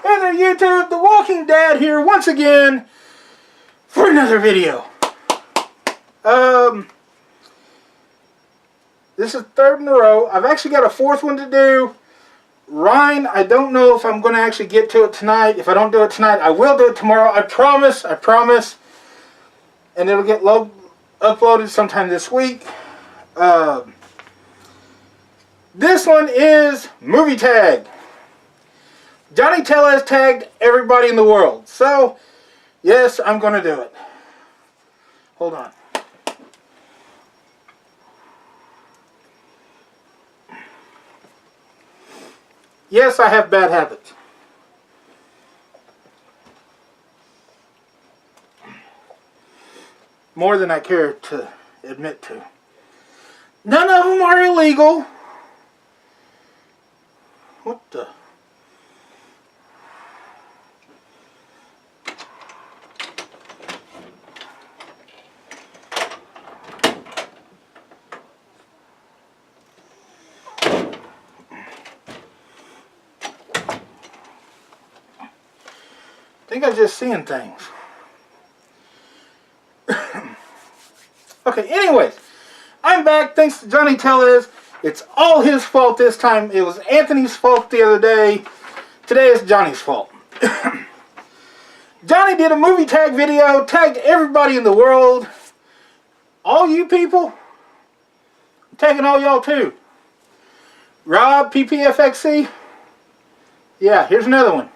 Hey there YouTube, The Walking Dad here once again for another video. This is third in a row. I've actually got a fourth one to do. Ryan, I don't know if I'm going to actually get to it tonight. If I don't do it tonight, I will do it tomorrow. I promise. And it'll get uploaded sometime this week. This one is Movie Tag. Johnny Tellez tagged everybody in the world. So, yes, I'm going to do it. Hold on. Yes, I have bad habits. More than I care to admit to. None of them are illegal. What the... I think I'm just seeing things. Okay, anyways, I'm back thanks to Johnny Tellez. It's all his fault this time. It was Anthony's fault the other day. Today it's Johnny's fault. Johnny did a movie tag video, tagged everybody in the world. All you people, I'm tagging all y'all too. Rob, PPFXC. Yeah, here's another one.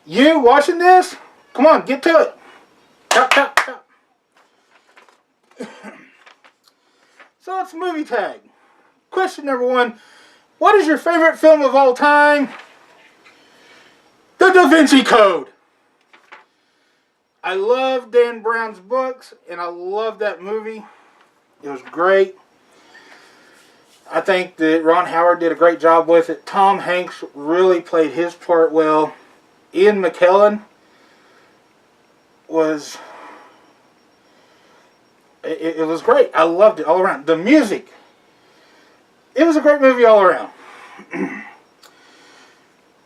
You watching this? Come on, get to it. Chop, chop, chop. So it's Movie Tag. Question number one. What is your favorite film of all time? The Da Vinci Code. I love Dan Brown's books, and I love that movie. It was great. I think that Ron Howard did a great job with it. Tom Hanks really played his part well. Ian McKellen was... It was great. I loved it all around. The music. It was a great movie all around.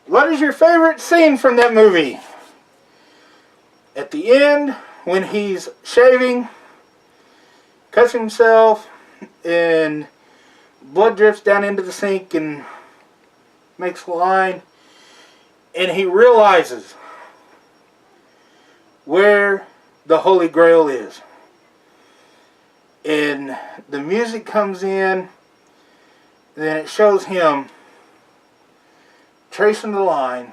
What is your favorite scene from that movie? At the end, when he's shaving, cuts himself, and blood drips down into the sink and makes a line. And he realizes where the Holy Grail is. And the music comes in, then it shows him tracing the line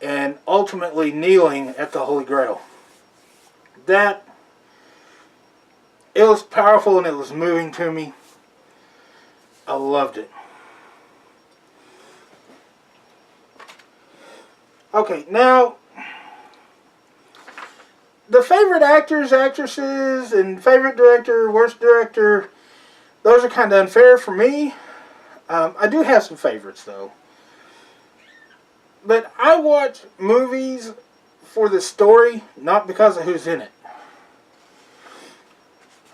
and ultimately kneeling at the Holy Grail. It was powerful and it was moving to me. I loved it. Okay, now, the favorite actors, actresses, and favorite director, worst director, those are kind of unfair for me. I do have some favorites, though. But I watch movies for the story, not because of who's in it.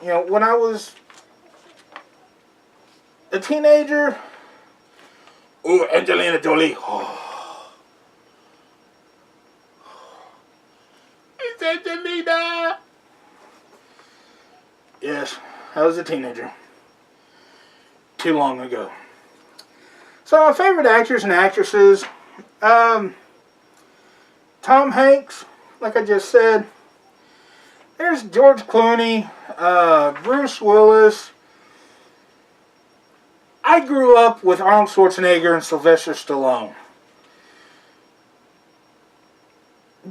You know, when I was a teenager, ooh, Angelina Jolie, oh. Angelina! Yes, I was a teenager. Too long ago. So my favorite actors and actresses, Tom Hanks, like I just said. There's George Clooney, Bruce Willis. I grew up with Arnold Schwarzenegger and Sylvester Stallone.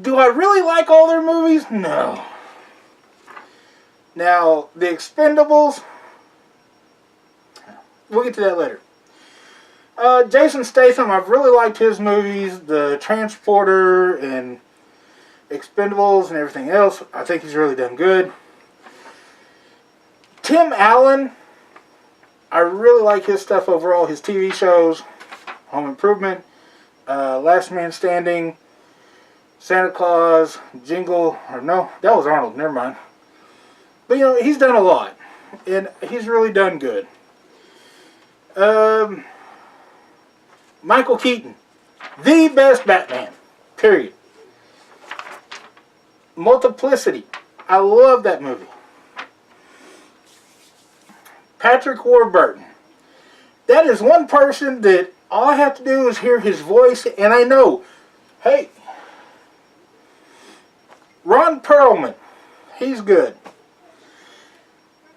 Do I really like all their movies? No. Now, The Expendables, we'll get to that later. Jason Statham, I've really liked his movies, The Transporter and Expendables and everything else. I think he's really done good. Tim Allen, I really like his stuff overall. His TV shows, Home Improvement, Last Man Standing, Santa Claus, Jingle, or no, that was Arnold, never mind. But you know, he's done a lot, and he's really done good. Michael Keaton. The best Batman. Period. Multiplicity. I love that movie. Patrick Warburton. That is one person that all I have to do is hear his voice and I know, hey, Ron Perlman, he's good.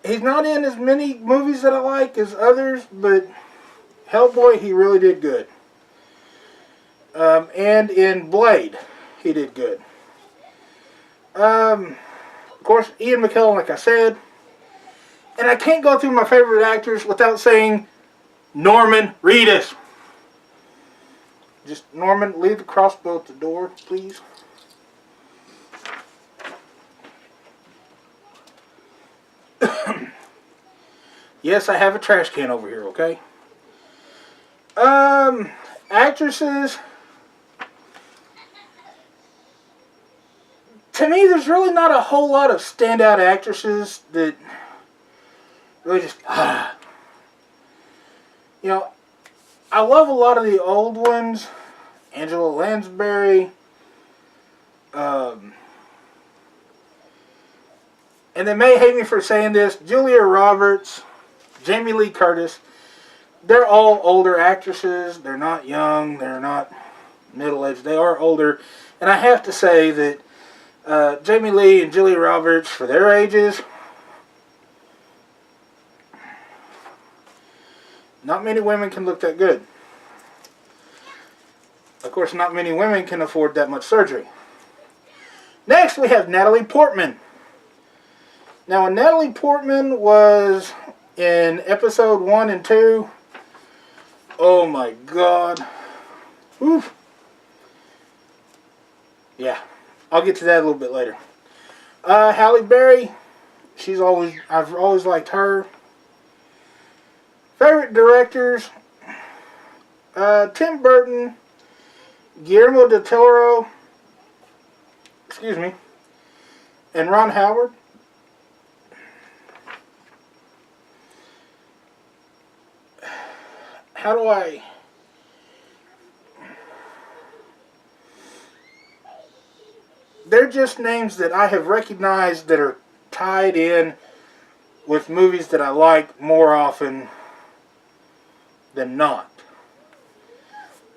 He's not in as many movies that I like as others, but Hellboy, he really did good. And in Blade, he did good. Of course, Ian McKellen, like I said. And I can't go through my favorite actors without saying Norman Reedus. Just, Norman, leave the crossbow at the door, please. Yes, I have a trash can over here, okay? Actresses. To me, there's really not a whole lot of standout actresses that really just, you know, I love a lot of the old ones. Angela Lansbury. And they may hate me for saying this. Julia Roberts. Jamie Lee Curtis. They're all older actresses. They're not young. They're not middle-aged. They are older. And I have to say that Jamie Lee and Julia Roberts, for their ages, not many women can look that good. Of course, not many women can afford that much surgery. Next, we have Natalie Portman. Now, when Natalie Portman was in episode 1 and 2, oh my God. Oof. Yeah, I'll get to that a little bit later. Halle Berry, I've always liked her. Favorite directors, Tim Burton, Guillermo del Toro, and Ron Howard. How do I... They're just names that I have recognized that are tied in with movies that I like more often than not.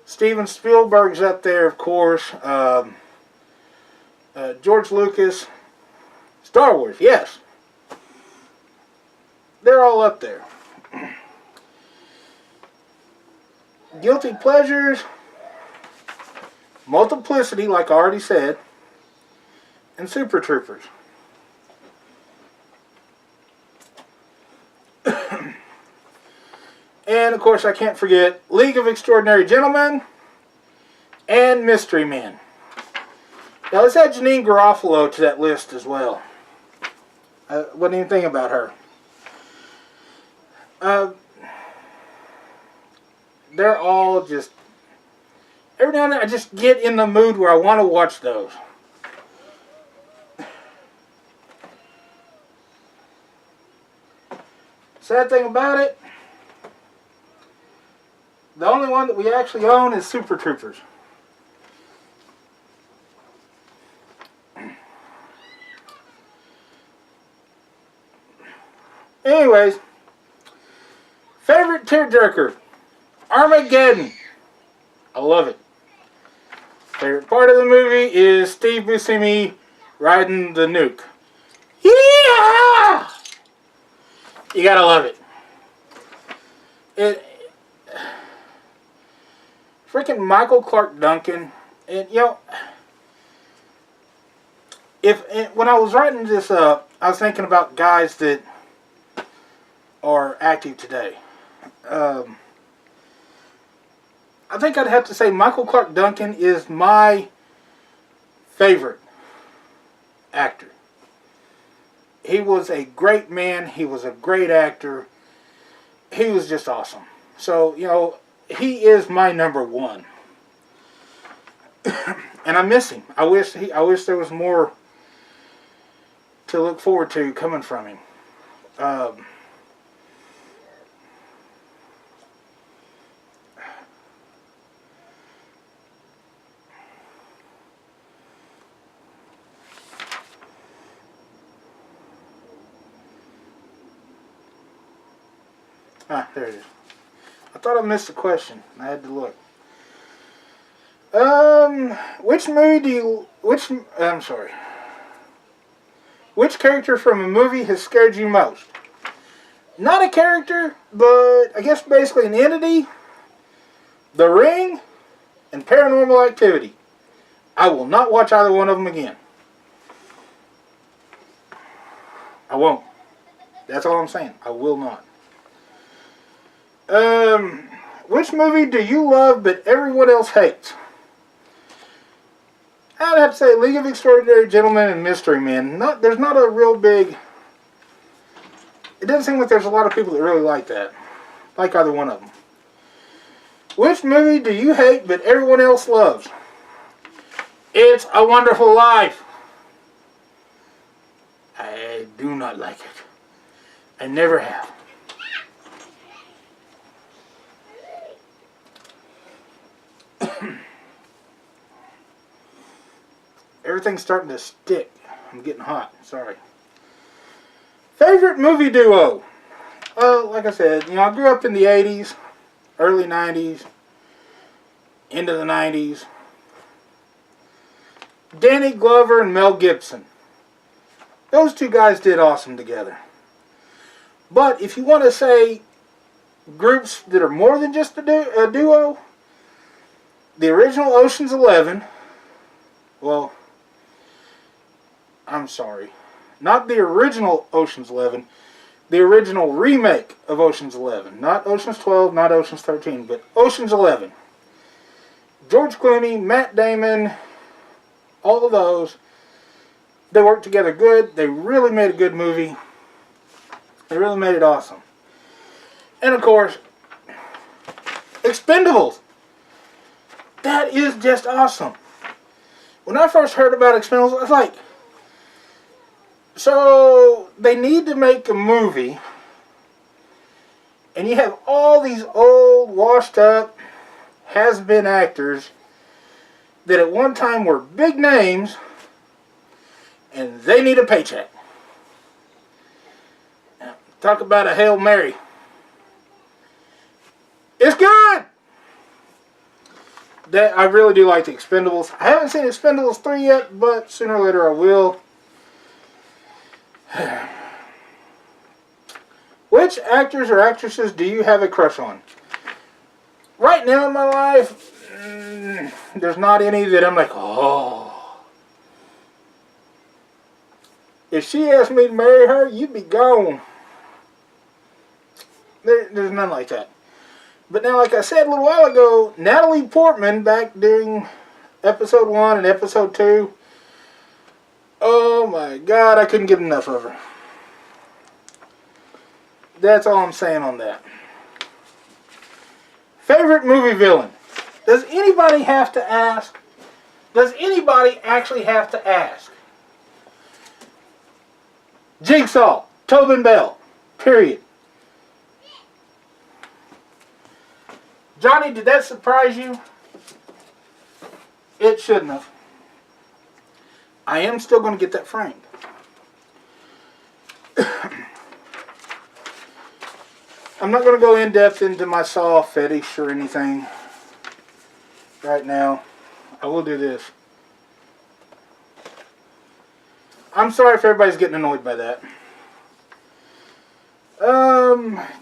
Steven Spielberg's up there, of course. George Lucas. Star Wars, yes. They're all up there. Guilty pleasures. Multiplicity, like I already said. And Super Troopers. And, of course, I can't forget League of Extraordinary Gentlemen and Mystery Men. Now, let's add Janine Garofalo to that list as well. What do you think about her? They're all just... Every now and then I just get in the mood where I want to watch those. Sad thing about it, the only one that we actually own is Super Troopers. Anyways, favorite tearjerker, Armageddon. I love it. Favorite part of the movie is Steve Buscemi riding the nuke. Yeah! You gotta love it. Freaking Michael Clark Duncan. And, you know, when I was writing this up, I was thinking about guys that are active today. I think I'd have to say Michael Clark Duncan is my favorite actor. He was a great man. He was a great actor. He was just awesome. So, you know, he is my number one. And I miss him. I wish there was more to look forward to coming from him. Ah, there it is. I thought I missed a question. I had to look. Which movie do you... I'm sorry. Which character from a movie has scared you most? Not a character, but I guess basically an entity, The Ring, and Paranormal Activity. I will not watch either one of them again. I won't. That's all I'm saying. I will not. Which movie do you love but everyone else hates? I'd have to say League of Extraordinary Gentlemen and Mystery Men. There's not a real big... It doesn't seem like there's a lot of people that really like that. Like either one of them. Which movie do you hate but everyone else loves? It's a Wonderful Life. I do not like it. I never have. Everything's starting to stick. I'm getting hot. Sorry. Favorite movie duo? Well, like I said, I grew up in the 80s, early 90s, into the 90s. Danny Glover and Mel Gibson. Those two guys did awesome together. But if you want to say groups that are more than just a duo, the original Ocean's 11, well, I'm sorry, not the original Ocean's 11, the original remake of Ocean's 11. Not Ocean's 12, not Ocean's 13, but Ocean's 11. George Clooney, Matt Damon, all of those, they worked together good. They really made a good movie. They really made it awesome. And of course, Expendables. That is just awesome. When I first heard about Expendables, I was like, so they need to make a movie, and you have all these old, washed up, has-been actors that at one time were big names, and they need a paycheck. Now, talk about a Hail Mary. It's good! I really do like the Expendables. I haven't seen Expendables 3 yet, but sooner or later I will. Which actors or actresses do you have a crush on? Right now in my life, there's not any that I'm like, oh. If she asked me to marry her, you'd be gone. There's none like that. But now, like I said a little while ago, Natalie Portman, back during episode 1 and episode 2, oh my God, I couldn't get enough of her. That's all I'm saying on that. Favorite movie villain? Does anybody have to ask? Does anybody actually have to ask? Jigsaw, Tobin Bell, period. Johnny, did that surprise you? It shouldn't have. I am still going to get that framed. I'm not going to go in depth into my Saw fetish or anything right now. I will do this. I'm sorry if everybody's getting annoyed by that.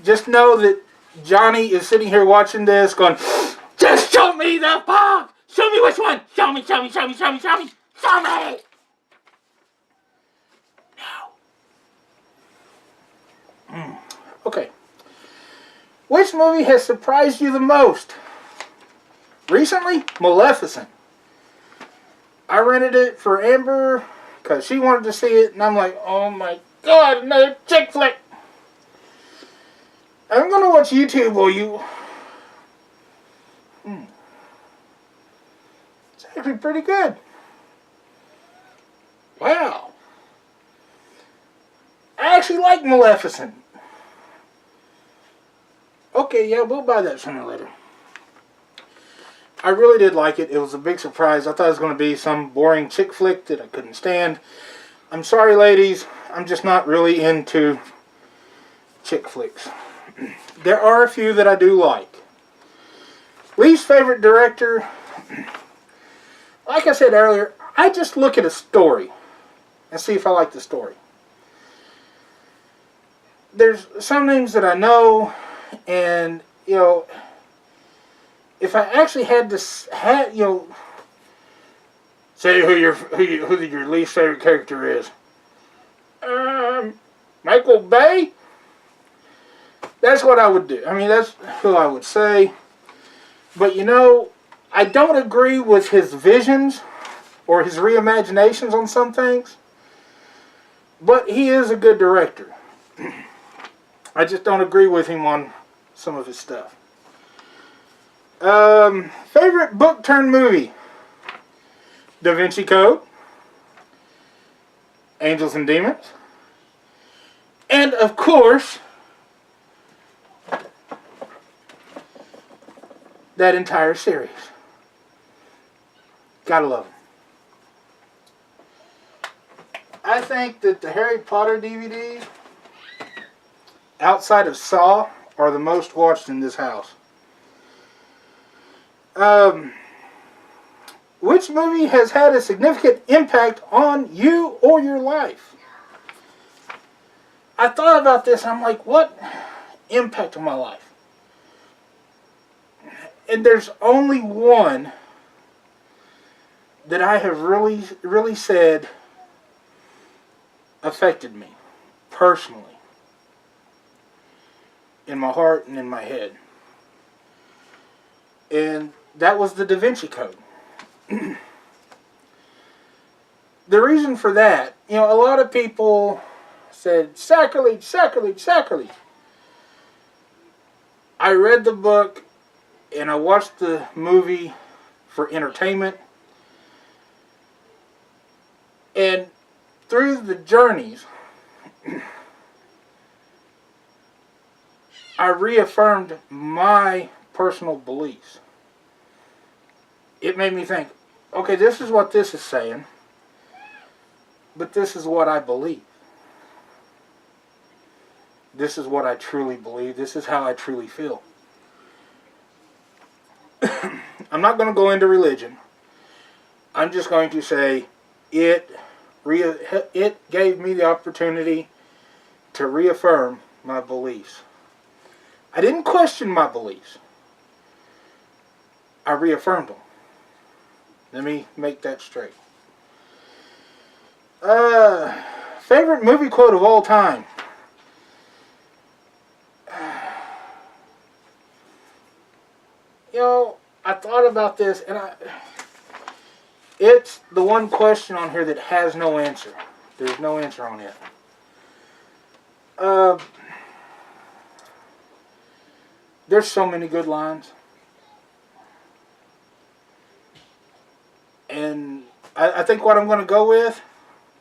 Just know that Johnny is sitting here watching this going, just show me the box! Show me which one! Show me, show me, show me, show me, show me! Show me! No. Okay. Which movie has surprised you the most? Recently, Maleficent. I rented it for Amber because she wanted to see it, and I'm like, oh my God, another chick flick! I'm going to watch YouTube while you... It's actually pretty good. Wow. I actually like Maleficent. Okay, yeah, we'll buy that sooner or later. I really did like it. It was a big surprise. I thought it was going to be some boring chick flick that I couldn't stand. I'm sorry, ladies. I'm just not really into chick flicks. there are a few that I do like. Least favorite director, like I said earlier, I just look at a story and see if I like the story. There's some names that I know, and if I actually had to say who your least favorite character is, Michael Bay. That's what I would do. I mean, that's who I would say. But I don't agree with his visions or his reimaginations on some things. But he is a good director. I just don't agree with him on some of his stuff. Favorite book turned movie? Da Vinci Code, Angels and Demons, and of course, that entire series. Gotta love them. I think that the Harry Potter DVDs, outside of Saw, are the most watched in this house. Which movie has had a significant impact on you or your life? I thought about this and I'm like, what impact on my life? And there's only one that I have really, really said affected me personally, in my heart and in my head. And that was the Da Vinci Code. The reason for that, a lot of people said, sacrilege, sacrilege, sacrilege. I read the book and I watched the movie for entertainment. And through the journeys, I reaffirmed my personal beliefs. It made me think, okay, this is what this is saying, but this is what I believe. This is what I truly believe. This is how I truly feel. I'm not going to go into religion. I'm just going to say it gave me the opportunity to reaffirm my beliefs. I didn't question my beliefs. I reaffirmed them. Let me make that straight. Favorite movie quote of all time? I thought about this, and it's the one question on here that has no answer. There's no answer on it. There's so many good lines. And I think what I'm going to go with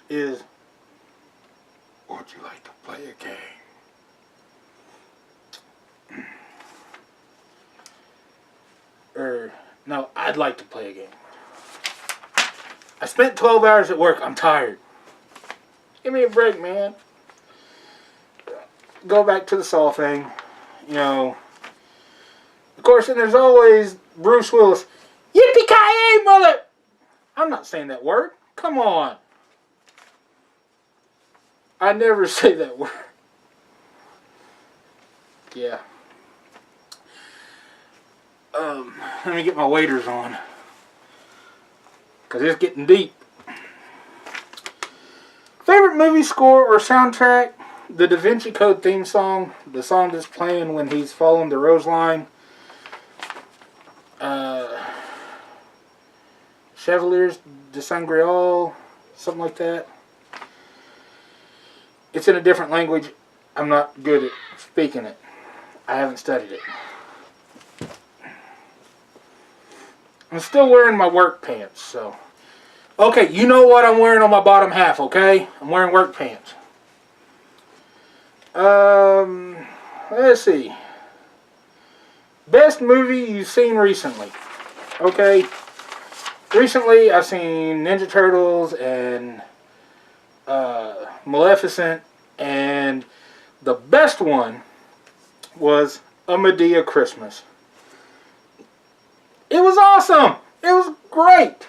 is, would you like to play a game? No, I'd like to play a game. I spent 12 hours at work. I'm tired. Give me a break, man. Go back to the Saw thing. Of course, and there's always Bruce Willis. Yippee-ki-yay, mother! I'm not saying that word. Come on. I never say that word. Yeah. Let me get my waders on, because it's getting deep. Favorite movie score or soundtrack? The Da Vinci Code theme song. The song that's playing when he's following the rose line. Chevaliers de Sangreal, something like that. It's in a different language. I'm not good at speaking it. I haven't studied it. I'm still wearing my work pants, so. Okay, you know what I'm wearing on my bottom half, okay? I'm wearing work pants. Let's see. Best movie you've seen recently. Okay. Recently, I've seen Ninja Turtles and Maleficent, and the best one was A Madea Christmas. It was awesome. It was great.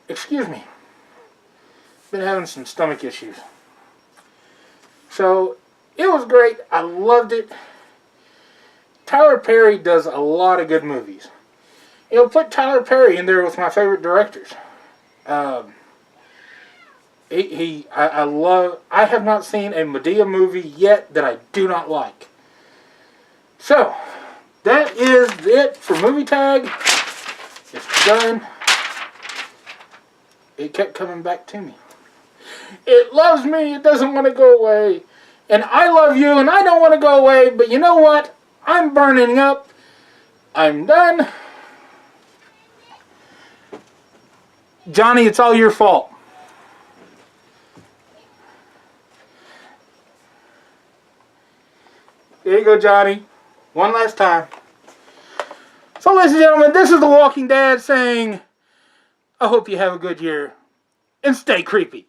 Excuse me. Been having some stomach issues. So, it was great. I loved it. Tyler Perry does a lot of good movies. You'll put Tyler Perry in there with my favorite directors. I have not seen a Madea movie yet that I do not like. So, that is it for Movie Tag. It's done. It kept coming back to me. It loves me. It doesn't want to go away. And I love you, and I don't want to go away. But you know what? I'm burning up. I'm done. Johnny, it's all your fault. There you go, Johnny. One last time. So, ladies and gentlemen, this is The Walking Dad saying, I hope you have a good year and stay creepy.